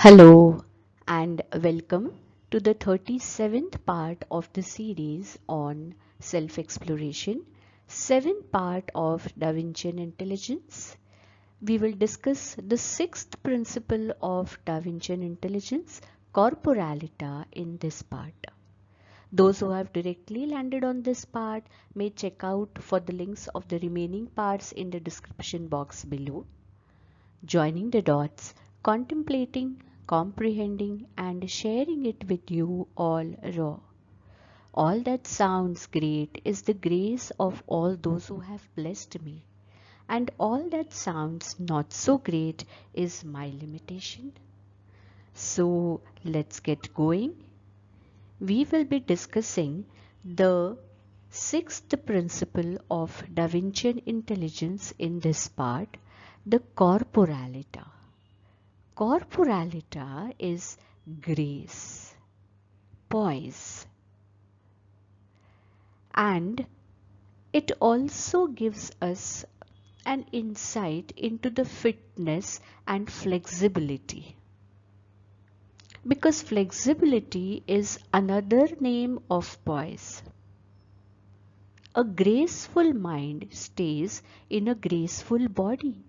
Hello and welcome to the 37th part of the series on self-exploration, 7th part of Vincian intelligence. We will discuss the 6th principle of Vincian intelligence, corporalita, in this part. Those who have directly landed on this part may check out for the links of the remaining parts in the description box below. Joining the dots, contemplating, comprehending, and sharing it with you all raw. All that sounds great is the grace of all those who have blessed me, and all that sounds not so great is my limitation. So let's get going. We will be discussing the sixth principle of Da Vincian intelligence in this part, the corporalita. Corporalita is grace, poise, and it also gives us an insight into the fitness and flexibility. Because flexibility is another name of poise. A graceful mind stays in a graceful body.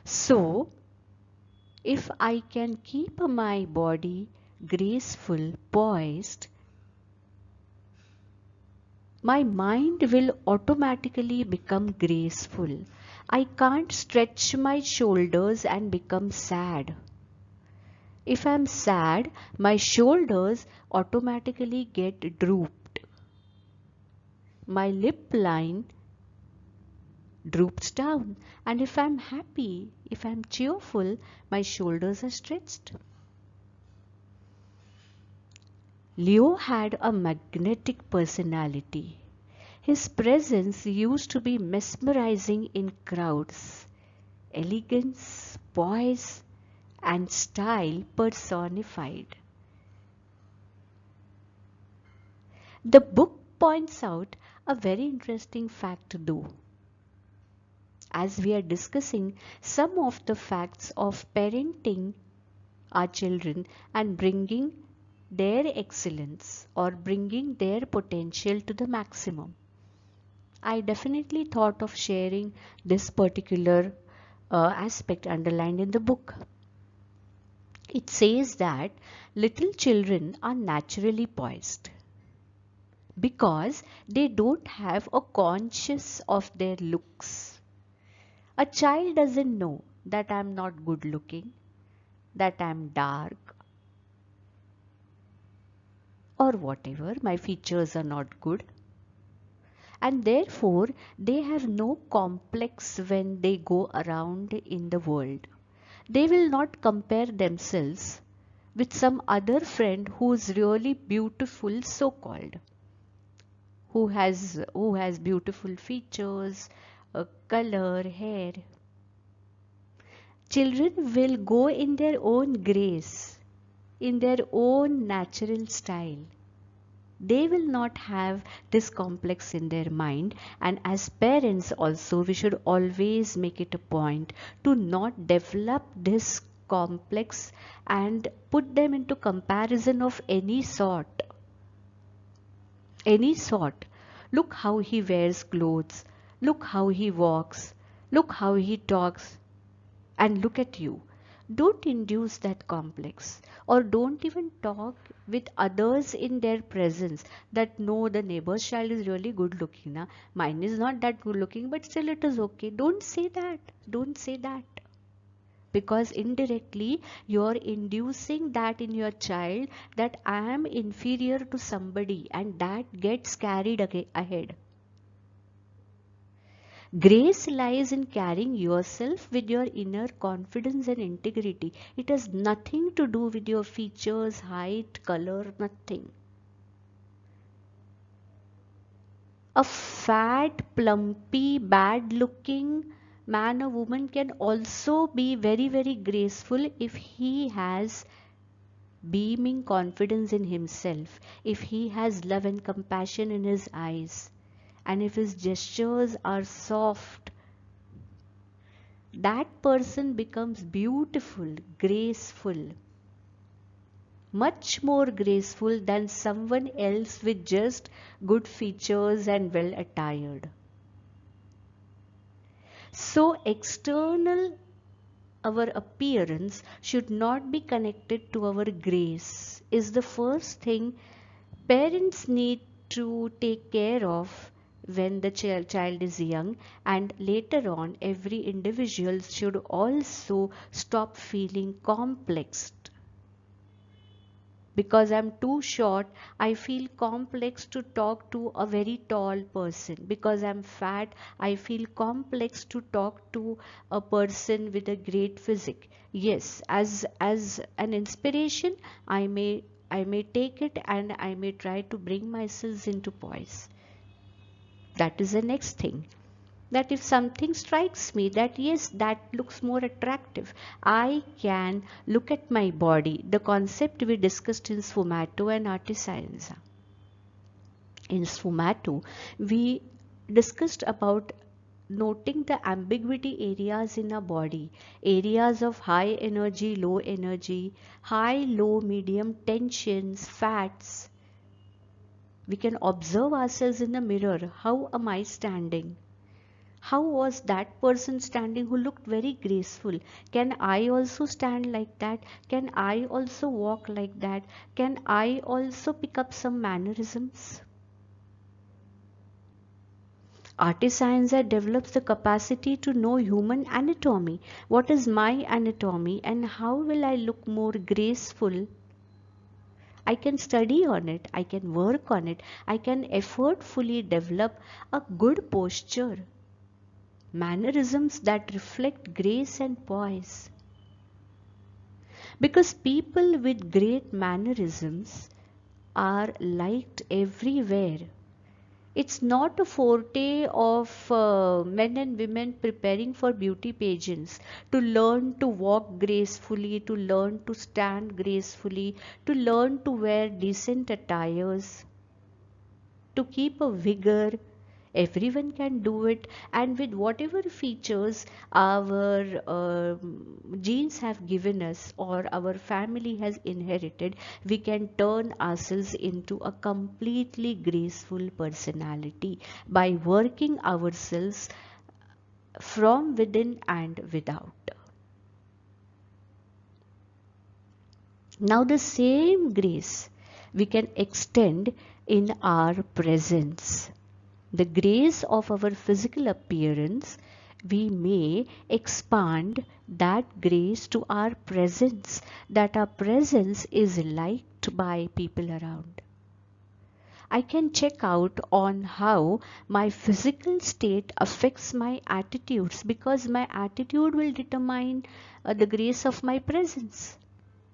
So, if I can keep my body graceful, poised, my mind will automatically become graceful. I can't stretch my shoulders and become sad. If I'm sad, my shoulders automatically get drooped. My lip line droops down. And if I'm happy, if I'm cheerful, my shoulders are stretched. Leo had a magnetic personality. His presence used to be mesmerizing in crowds. Elegance, poise, and style personified. The book points out a very interesting fact though. As we are discussing some of the facts of parenting our children and bringing their excellence or bringing their potential to the maximum, I definitely thought of sharing this particular aspect underlined in the book. It says that little children are naturally poised because they don't have a conscious of their looks. A child doesn't know that I'm not good looking, that I'm dark, or whatever, my features are not good. And therefore, they have no complex when they go around in the world. They will not compare themselves with some other friend who is really beautiful, so called, who has beautiful features, color, hair. Children will go in their own grace, in their own natural style. They will not have this complex in their mind, and as parents also we should always make it a point to not develop this complex and put them into comparison of any sort. Look how he wears clothes, look how he walks, look how he talks, and look at you. Don't induce that complex, or don't even talk with others in their presence that no, the neighbor's child is really good looking. Na? Mine is not that good looking, but still it is okay. Don't say that. Don't say that. Because indirectly you're inducing that in your child that I am inferior to somebody, and that gets carried ahead. Grace lies in carrying yourself with your inner confidence and integrity. It has nothing to do with your features, height, color, nothing. A fat, plumpy, bad looking man or woman can also be very, very graceful if he has beaming confidence in himself, if he has love and compassion in his eyes, and if his gestures are soft that person becomes beautiful, graceful, much more graceful than someone else with just good features and well attired. So external, our appearance should not be connected to our grace is the first thing parents need to take care of when the child is young, and later on every individual should also stop feeling complexed. Because I'm too short, I feel complex to talk to a very tall person. Because I'm fat, I feel complex to talk to a person with a great physique. Yes, as an inspiration, I may take it and I may try to bring myself into poise. That is the next thing, that if something strikes me that yes, that looks more attractive, I can look at my body, the concept we discussed in sfumato and artiscienza. In sfumato we discussed about noting the ambiguity areas in our body, areas of high energy, low energy, high, low, medium tensions, fats. We can observe ourselves in the mirror. How am I standing? How was that person standing who looked very graceful? Can I also stand like that? Can I also walk like that? Can I also pick up some mannerisms? Artisans have developed the capacity to know human anatomy. What is my anatomy and how will I look more graceful? I can study on it, I can work on it, I can effortfully develop a good posture, mannerisms that reflect grace and poise. Because people with great mannerisms are liked everywhere. It's not a forte of men and women preparing for beauty pageants to learn to walk gracefully, to learn to stand gracefully, to learn to wear decent attires, to keep a vigor. Everyone can do it, and with whatever features our genes have given us or our family has inherited, we can turn ourselves into a completely graceful personality by working ourselves from within and without. Now the same grace we can extend in our presence. The grace of our physical appearance, we may expand that grace to our presence, that our presence is liked by people around. I can check out on how my physical state affects my attitudes, because my attitude will determine the grace of my presence.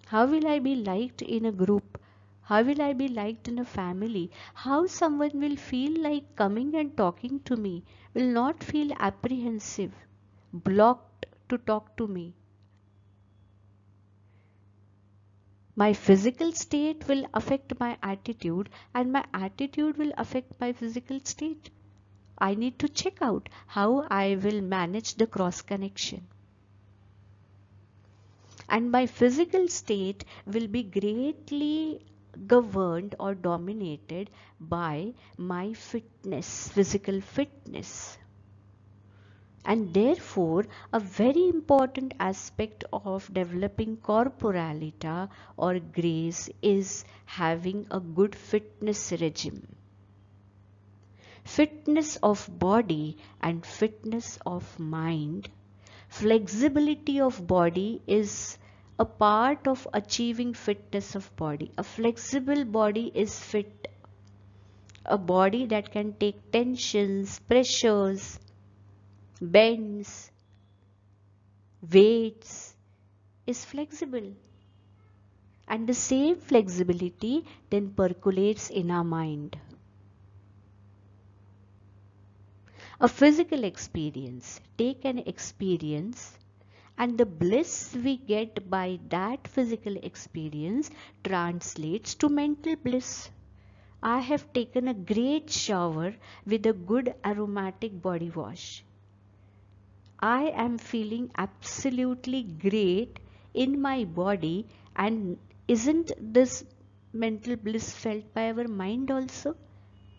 How will I be liked in a group? How will I be liked in a family? How someone will feel like coming and talking to me, will not feel apprehensive, blocked to talk to me. My physical state will affect my attitude, and my attitude will affect my physical state. I need to check out how I will manage the cross connection. And my physical state will be greatly governed or dominated by my fitness, physical fitness. And therefore, a very important aspect of developing corporalita or grace is having a good fitness regime. Fitness of body and fitness of mind. Flexibility of body is a part of achieving fitness of body. A flexible body is fit. A body that can take tensions, pressures, bends, weights is flexible. And the same flexibility then percolates in our mind. A physical experience. Take an experience, and the bliss we get by that physical experience translates to mental bliss. I have taken a great shower with a good aromatic body wash. I am feeling absolutely great in my body, and isn't this mental bliss felt by our mind also?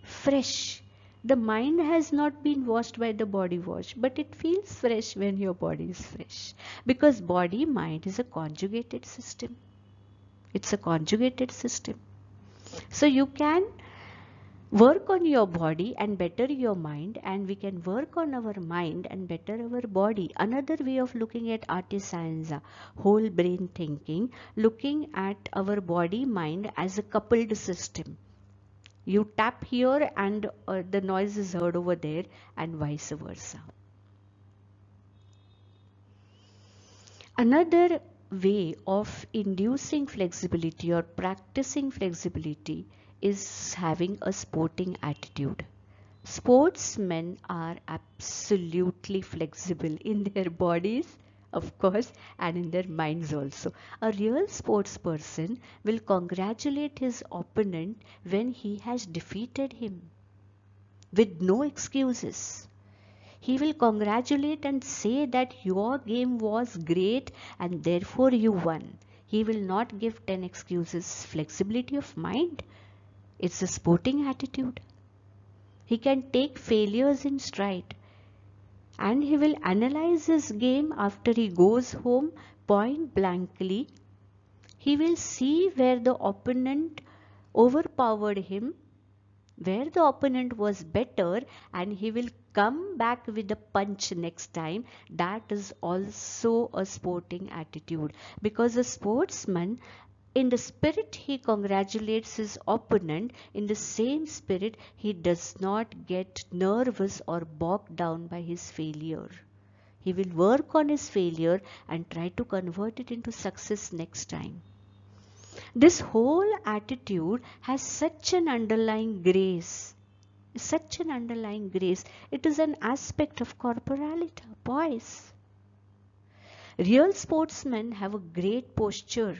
Fresh. The mind has not been washed by the body wash, but it feels fresh when your body is fresh, because body mind is a conjugated system. It's a conjugated system. So you can work on your body and better your mind, and we can work on our mind and better our body. Another way of looking at art is science, whole brain thinking, looking at our body mind as a coupled system. You tap here and the noise is heard over there, and vice versa. Another way of inducing flexibility or practicing flexibility is having a sporting attitude. Sportsmen are absolutely flexible in their bodies, of course, and in their minds also. A real sports person will congratulate his opponent when he has defeated him with no excuses. He will congratulate and say that your game was great and therefore you won. He will not give 10 excuses. Flexibility of mind, it's a sporting attitude. He can take failures in stride, and he will analyze his game after he goes home point blankly. He will see where the opponent overpowered him, where the opponent was better, and he will come back with a punch next time. That is also a sporting attitude, because a sportsman, in the spirit he congratulates his opponent, in the same spirit he does not get nervous or bogged down by his failure. He will work on his failure and try to convert it into success next time. This whole attitude has such an underlying grace. Such an underlying grace. It is an aspect of corporality, poise. Real sportsmen have a great posture.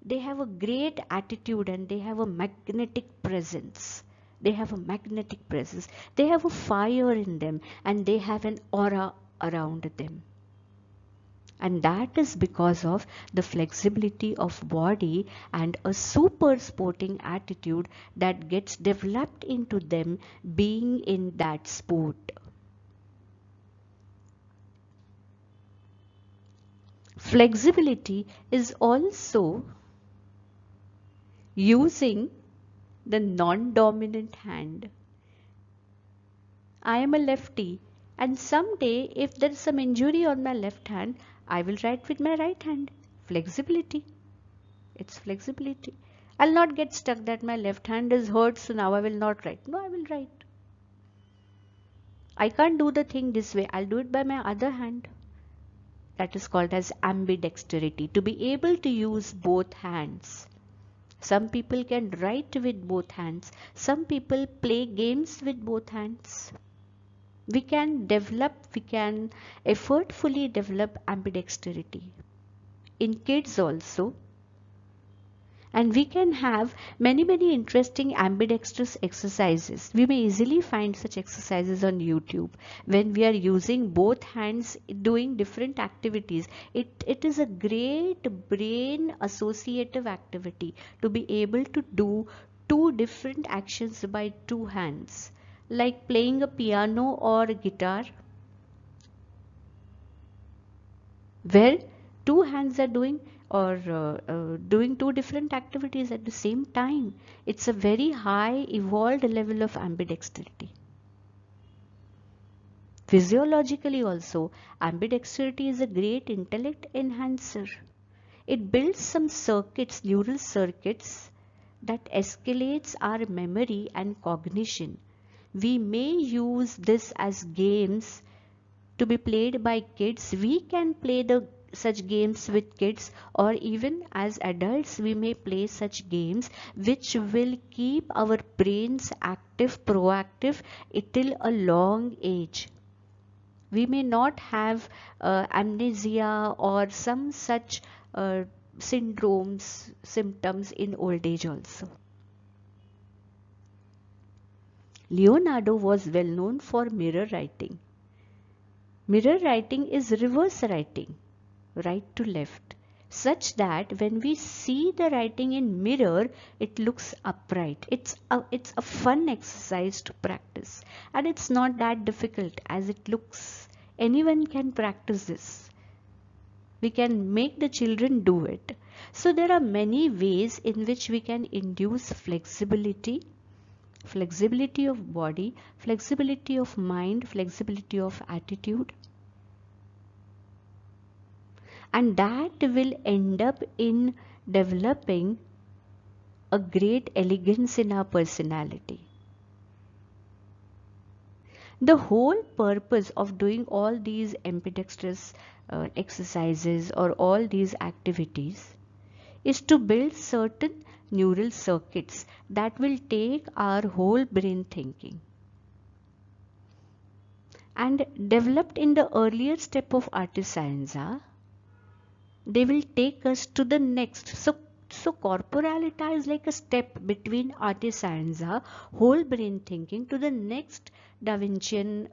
They have a great attitude, and they have a magnetic presence. They have a magnetic presence. They have a fire in them, and they have an aura around them. And that is because of the flexibility of body and a super sporting attitude that gets developed into them being in that sport. Flexibility is also using the non-dominant hand. I am a lefty, and someday if there is some injury on my left hand, I will write with my right hand. Flexibility. It's flexibility. I'll not get stuck that my left hand is hurt, so now I will not write. No, I will write. I can't do the thing this way. I'll do it by my other hand. That is called as Ambi Dexterity, to be able to use both hands. Some people can write with both hands. Some people play games with both hands. We can effortfully develop ambidexterity in kids also, and we can have many interesting ambidextrous exercises. We may easily find such exercises on YouTube when we are using both hands doing different activities. It is a great brain associative activity to be able to do two different actions by two hands, like playing a piano or a guitar, where two hands are doing doing two different activities at the same time. It's a very high evolved level of ambidexterity. Physiologically also, ambidexterity is a great intellect enhancer. It builds some circuits, neural circuits, that escalates our memory and cognition. We may use this as games to be played by kids. We can play such games with kids, or even as adults we may play such games which will keep our brains active, proactive till a long age. We may not have amnesia or some such syndromes, symptoms in old age also. Leonardo was well known for mirror writing. Mirror writing is reverse writing, right to left, such that when we see the writing in mirror, it looks upright. It's a fun exercise to practice, and it's not that difficult as it looks. Anyone can practice this. We can make the children do it. So there are many ways in which we can induce flexibility, flexibility of body, flexibility of mind, flexibility of attitude, and that will end up in developing a great elegance in our personality. The whole purpose of doing all these ambidextrous exercises or all these activities is to build certain neural circuits that will take our whole brain thinking. And developed in the earlier step of artisanza, they will take us to the next. So corporalita is like a step between artisanza, whole brain thinking, to the next Da Vincian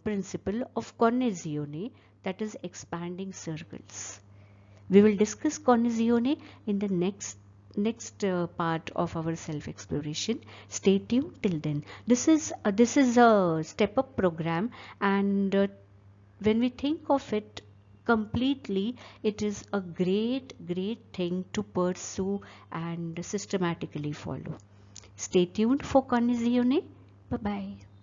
principle of connessione, that is expanding circles. We will discuss connessione in the next part of our self exploration. Stay tuned till then. This is a step up program, and when we think of it completely, it is a great thing to pursue and systematically follow. Stay tuned for connessione. Bye bye.